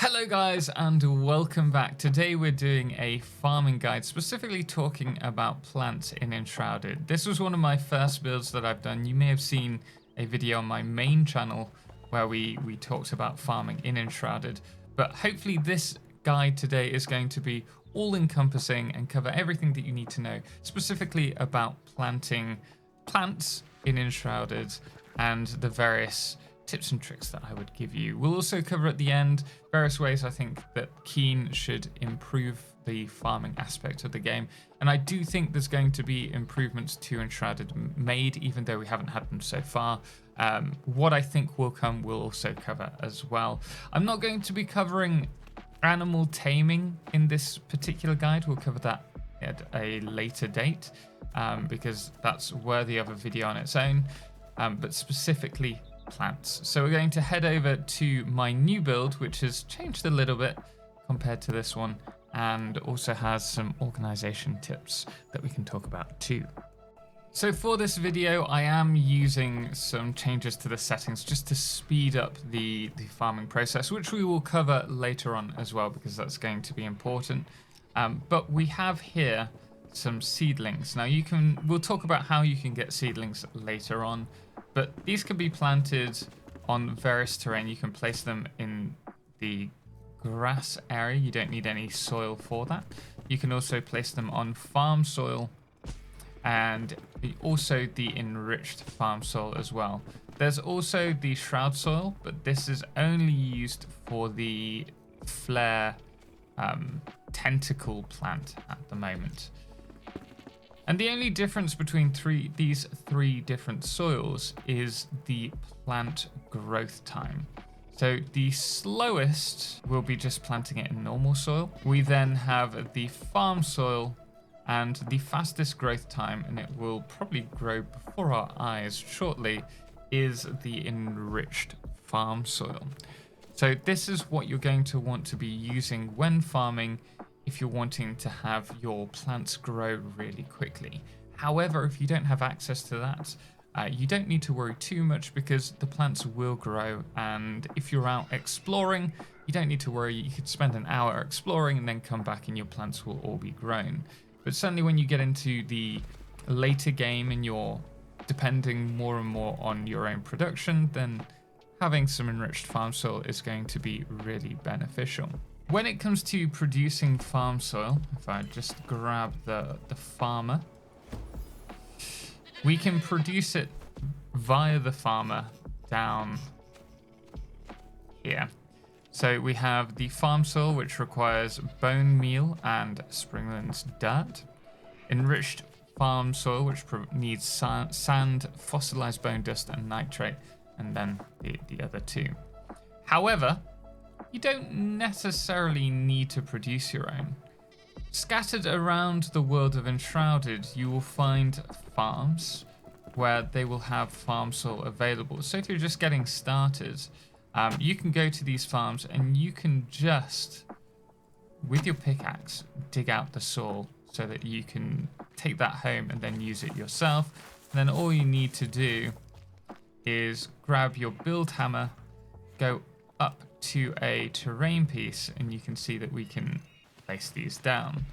Hello guys and welcome back. Today we're doing a farming guide specifically talking about plants in Enshrouded. This was one of my first builds that I've done. You may have seen a video on my main channel where we talked about farming in Enshrouded, but hopefully this guide today is going to be all-encompassing and cover everything that you need to know specifically about planting plants in Enshrouded and the various tips and tricks that I would give you. We'll also cover at the end various ways I think that Keen should improve the farming aspect of the game, and I do think there's going to be improvements to Enshrouded made, even though we haven't had them so far. What I think will come we'll also cover as well. I'm not going to be covering animal taming in this particular guide. We'll cover that at a later date because that's worthy of a video on its own, but specifically plants. So we're going to head over to my new build, which has changed a little bit compared to this one, and also has some organization tips that we can talk about too. So for this video, I am using some changes to the settings just to speed up the farming process, which we will cover later on as well, because that's going to be important. But we have here some seedlings. Now we'll talk about how you can get seedlings later on, but these can be planted on various terrain. You can place them in the grass area. You don't need any soil for that. You can also place them on farm soil and also the enriched farm soil as well. There's also the shroud soil, but this is only used for the flare tentacle plant at the moment. And the only difference between these three different soils is the plant growth time. So the slowest will be just planting it in normal soil. We then have the farm soil, and the fastest growth time, and it will probably grow before our eyes shortly, is the enriched farm soil. So this is what you're going to want to be using when farming if you're wanting to have your plants grow really quickly. However, if you don't have access to that, you don't need to worry too much because the plants will grow, and if you're out exploring, you don't need to worry. You could spend an hour exploring and then come back and your plants will all be grown. But certainly when you get into the later game and you're depending more and more on your own production, then having some enriched farm soil is going to be really beneficial. When it comes to producing farm soil, if I just grab the farmer, we can produce it via the farmer down here. So we have the farm soil, which requires bone meal and Springland's dirt. Enriched farm soil, which needs sand, fossilized bone dust, and nitrate, and then the other two. However, you don't necessarily need to produce your own. Scattered around the world of Enshrouded, you will find farms where they will have farm soil available. So if you're just getting started, you can go to these farms and you can just, with your pickaxe, dig out the soil so that you can take that home and then use it yourself. And then all you need to do is grab your build hammer, go up to a terrain piece, and you can see that we can place these down.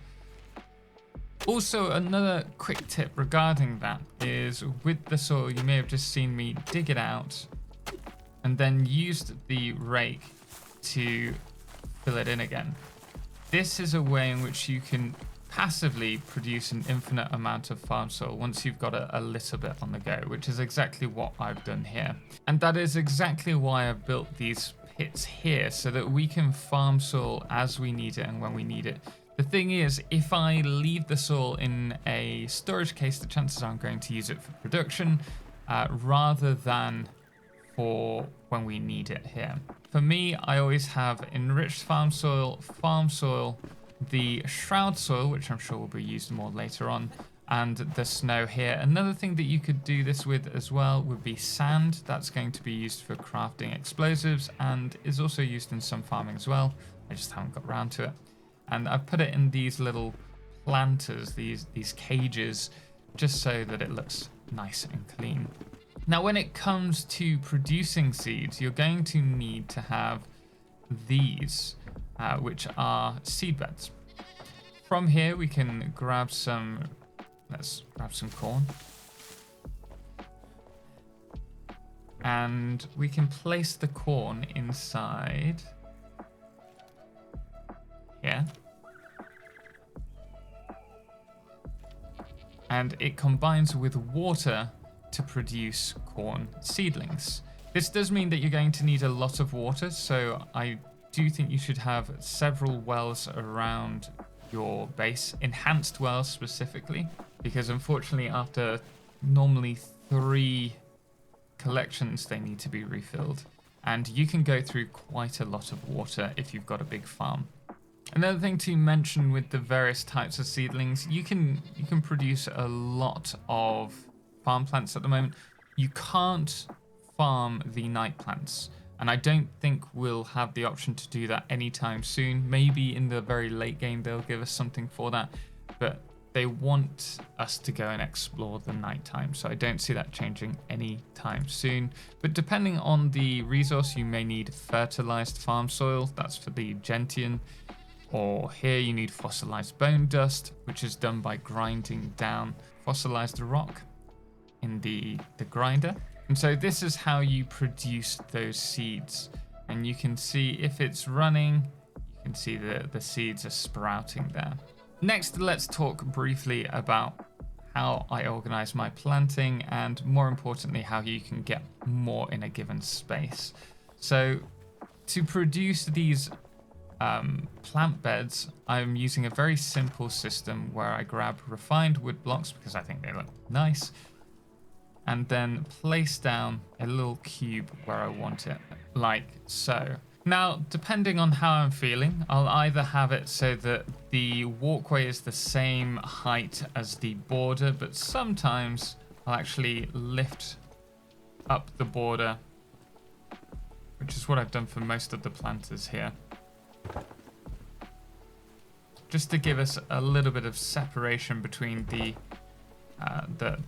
Also, another quick tip regarding that is with the soil, you may have just seen me dig it out and then used the rake to fill it in again. This is a way in which you can passively produce an infinite amount of farm soil once you've got a little bit on the go, which is exactly what I've done here. And that is exactly why I've built these pits here, so that we can farm soil as we need it and when we need it. The thing is, if I leave the soil in a storage case, the chances are I'm going to use it for production rather than for when we need it here. For me, I always have enriched farm soil, the shroud soil, which I'm sure will be used more later on, and the snow here. Another thing that you could do this with as well would be sand. That's going to be used for crafting explosives and is also used in some farming as well. I just haven't got around to it. And I've put it in these little planters, these cages, just so that it looks nice and clean. Now, when it comes to producing seeds, you're going to need to have these, which are seed beds. From here, we can grab some, let's grab some corn. And we can place the corn inside here. And it combines with water to produce corn seedlings. This does mean that you're going to need a lot of water, so I do think you should have several wells around your base, enhanced wells specifically, because unfortunately after normally 3 collections they need to be refilled, and you can go through quite a lot of water if you've got a big farm. Another thing to mention with the various types of seedlings, you can produce a lot of farm plants at the moment. You can't farm the night plants, and I don't think we'll have the option to do that anytime soon. Maybe in the very late game they'll give us something for that, but they want us to go and explore the nighttime, so I don't see that changing anytime soon. But depending on the resource, you may need fertilized farm soil, that's for the gentian, or here you need fossilized bone dust, which is done by grinding down fossilized rock in the grinder. And so this is how you produce those seeds, and you can see if it's running, you can see the seeds are sprouting there. Next, let's talk briefly about how I organize my planting, and more importantly, how you can get more in a given space. So to produce these plant beds, I'm using a very simple system where I grab refined wood blocks because I think they look nice, and then place down a little cube where I want it, like so. Now, depending on how I'm feeling, I'll either have it so that the walkway is the same height as the border, but sometimes I'll actually lift up the border, which is what I've done for most of the planters here, just to give us a little bit of separation between the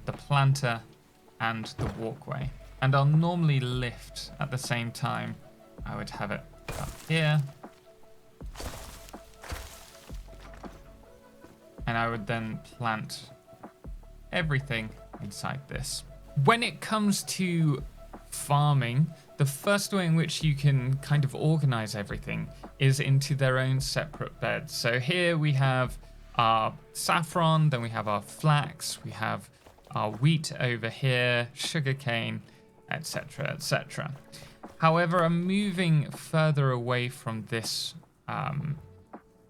planter and the walkway. And I'll normally lift at the same time. I would have it up here, and I would then plant everything inside this. When it comes to farming, the first way in which you can kind of organize everything is into their own separate beds. So here we have our saffron, then we have our flax, we have our wheat over here, sugarcane, etc., etc. However, I'm moving further away from this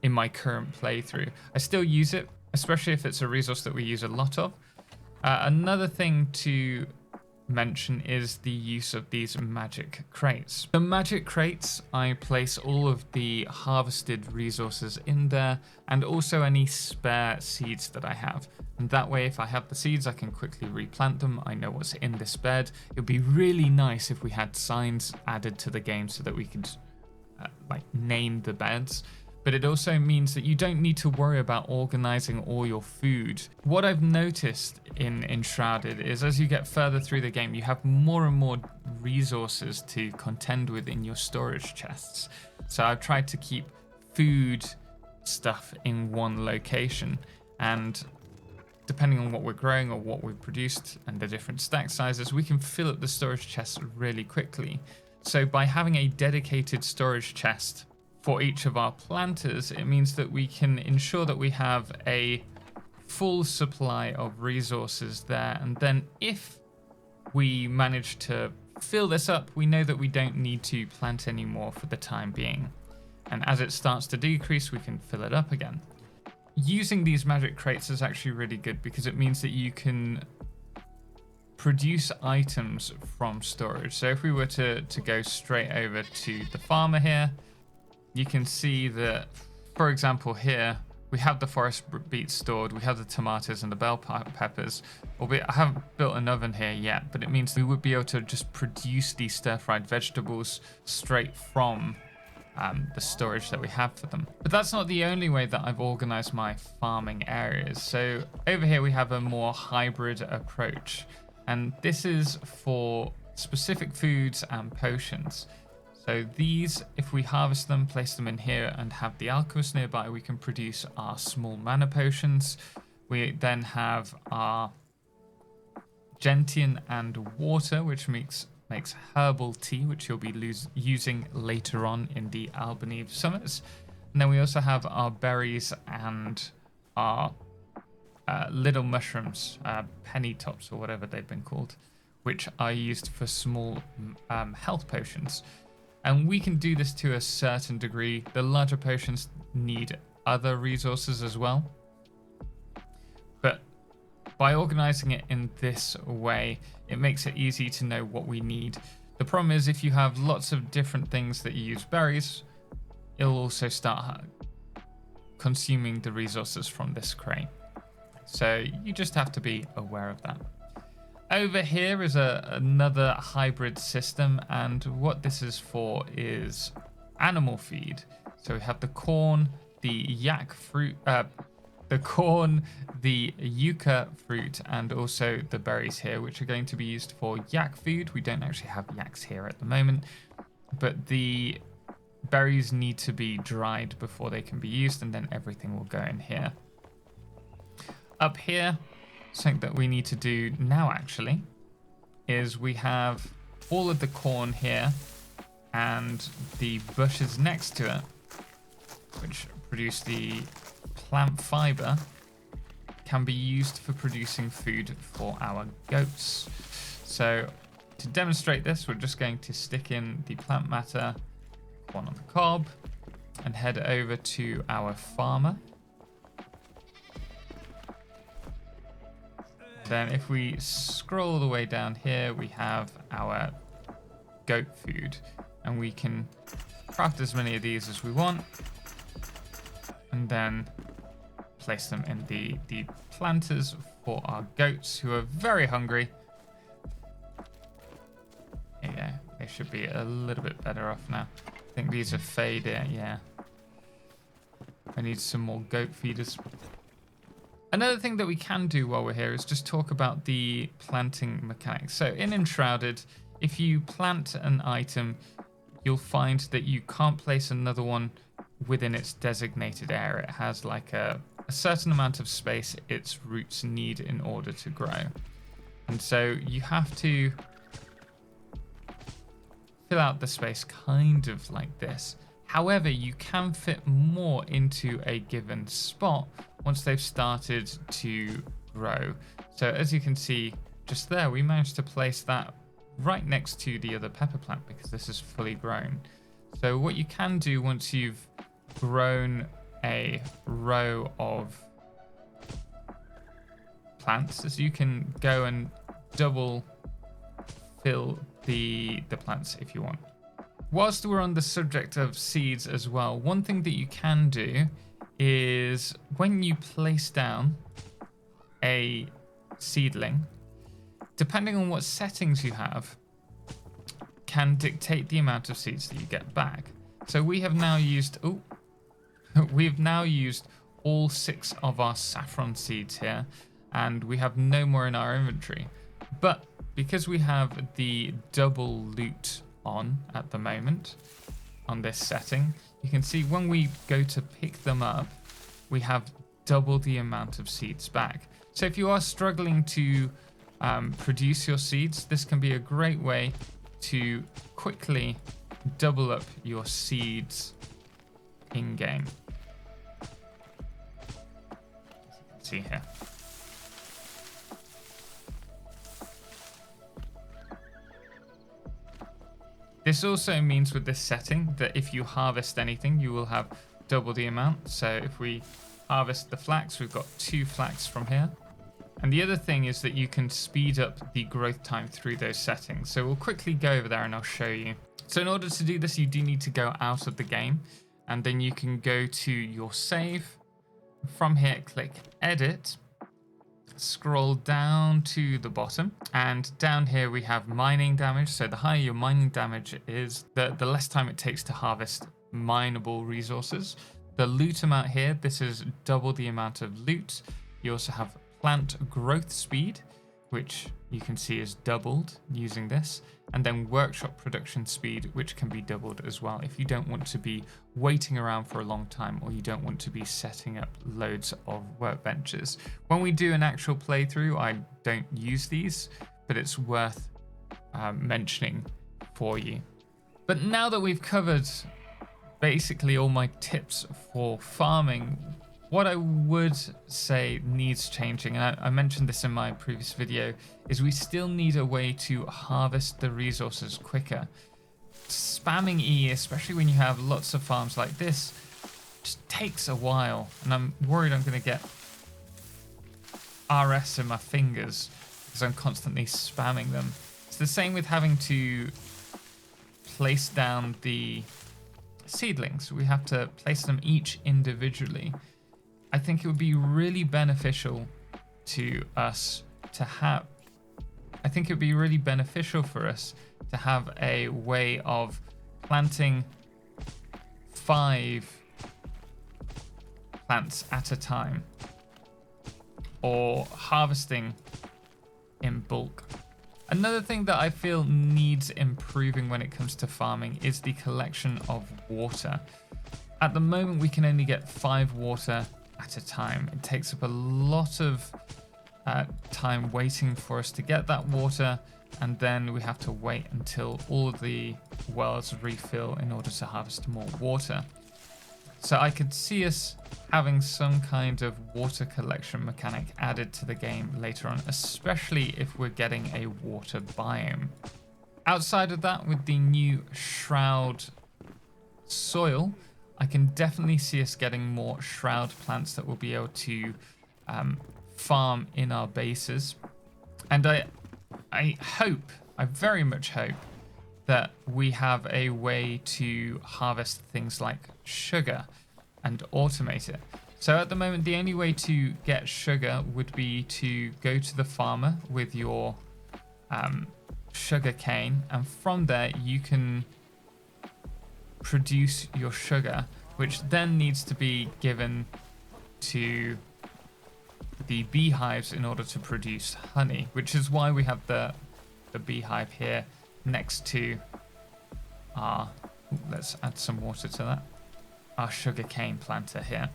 in my current playthrough. I still use it, especially if it's a resource that we use a lot of. Another thing to mention is the use of these magic crates. The magic crates, I place all of the harvested resources in there, and also any spare seeds that I have. And that way, if I have the seeds, I can quickly replant them. I know what's in this bed. It would be really nice if we had signs added to the game so that we could like name the beds. But it also means that you don't need to worry about organizing all your food. What I've noticed in Enshrouded is as you get further through the game, you have more and more resources to contend with in your storage chests. So I've tried to keep food stuff in one location, and depending on what we're growing or what we've produced and the different stack sizes, we can fill up the storage chests really quickly. So by having a dedicated storage chest for each of our planters, it means that we can ensure that we have a full supply of resources there. And then if we manage to fill this up, we know that we don't need to plant anymore for the time being. And as it starts to decrease, we can fill it up again. Using these magic crates is actually really good because it means that you can produce items from storage. So if we were to go straight over to the farmer here, you can see that, for example, here we have the forest beets stored, we have the tomatoes and the bell peppers. Albeit I haven't built an oven here yet, but it means we would be able to just produce these stir-fried vegetables straight from the storage that we have for them. But that's not the only way that I've organized my farming areas. So over here we have a more hybrid approach, and this is for specific foods and potions. So these, if we harvest them, place them in here and have the alchemist nearby, we can produce our small mana potions. We then have our gentian and water, which makes herbal tea, which you'll be using later on in the Albany summits. And then we also have our berries and our little mushrooms, penny tops or whatever they've been called, which are used for small health potions. And we can do this to a certain degree. The larger potions need other resources as well. But by organizing it in this way, it makes it easy to know what we need. The problem is if you have lots of different things that you use berries, it'll also start consuming the resources from this crate. So you just have to be aware of that. Over here is another hybrid system, and what this is for is animal feed. So we have the corn, the yak fruit, the corn, the yucca fruit, and also the berries here, which are going to be used for yak food. We don't actually have yaks here at the moment, but the berries need to be dried before they can be used, and then everything will go in here. Up here, something that we need to do now actually is we have all of the corn here and the bushes next to it, which produce the plant fiber, can be used for producing food for our goats. So to demonstrate this, we're just going to stick in the plant matter, one on the cob, and head over to our farmer. Then if we scroll all the way down here, we have our goat food, and we can craft as many of these as we want, and then place them in the planters for our goats, who are very hungry. There you go. They should be a little bit better off now. I think these are faded, yeah. I need some more goat feeders. Another thing that we can do while we're here is just talk about the planting mechanics. So in Enshrouded, if you plant an item, you'll find that you can't place another one within its designated area. It has like a certain amount of space its roots need in order to grow. And so you have to fill out the space kind of like this. However, you can fit more into a given spot once they've started to grow. So as you can see just there, we managed to place that right next to the other pepper plant because this is fully grown. So what you can do once you've grown a row of plants is you can go and double fill the plants if you want. Whilst we're on the subject of seeds as well, one thing that you can do is when you place down a seedling, depending on what settings you have, can dictate the amount of seeds that you get back. So we have now used, we've now used all 6 of our saffron seeds here, and we have no more in our inventory. But because we have the double loot on at the moment on this setting, you can see when we go to pick them up, we have double the amount of seeds back. So if you are struggling to produce your seeds, this can be a great way to quickly double up your seeds in game. As you can see here. This also means with this setting that if you harvest anything, you will have double the amount. So if we harvest the flax, we've got 2 flax from here. And the other thing is that you can speed up the growth time through those settings. So we'll quickly go over there and I'll show you. So in order to do this, you do need to go out of the game, and then you can go to your save. From here, click edit. Scroll down to the bottom, and down here we have mining damage. So the higher your mining damage is, the less time it takes to harvest mineable resources. The loot amount here, this is double the amount of loot. You also have plant growth speed, which you can see is doubled using this, and then workshop production speed, which can be doubled as well if you don't want to be waiting around for a long time, or you don't want to be setting up loads of workbenches. When we do an actual playthrough, I don't use these, but it's worth mentioning for you. But now that we've covered basically all my tips for farming, what I would say needs changing, and I mentioned this in my previous video, is we still need a way to harvest the resources quicker. Spamming E, especially when you have lots of farms like this, just takes a while, and I'm worried I'm going to get RS in my fingers because I'm constantly spamming them. It's the same with having to place down the seedlings. We have to place them each individually. I think it would be really beneficial to us to have, I think it would be really beneficial for us to have a way of planting 5 plants at a time, or harvesting in bulk. Another thing that I feel needs improving when it comes to farming is the collection of water. At the moment, we can only get 5 water at a time. It takes up a lot of time waiting for us to get that water, and then we have to wait until all of the wells refill in order to harvest more water. So I could see us having some kind of water collection mechanic added to the game later on, especially if we're getting a water biome. Outside of that, with the new shroud soil, I can definitely see us getting more shroud plants that we'll be able to farm in our bases. And I hope, I very much hope, that we have a way to harvest things like sugar and automate it. So at the moment, the only way to get sugar would be to go to the farmer with your sugar cane, and from there you can produce your sugar, which then needs to be given to the beehives in order to produce honey, which is why we have the beehive here next to our, let's add some water to that, our sugarcane planter here.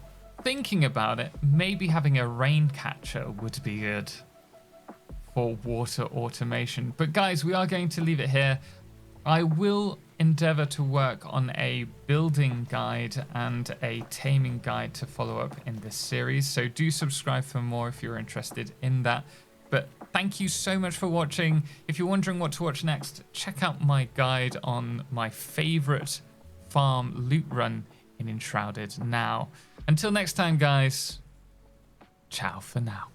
Thinking about it, maybe having a rain catcher would be good for water automation. But guys, we are going to leave it here. I will endeavor to work on a building guide and a taming guide to follow up in this series, so do subscribe for more if you're interested in that. But thank you so much for watching. If you're wondering what to watch next, check out my guide on my favorite farm loot run in Enshrouded now. Until next time, guys, ciao for now.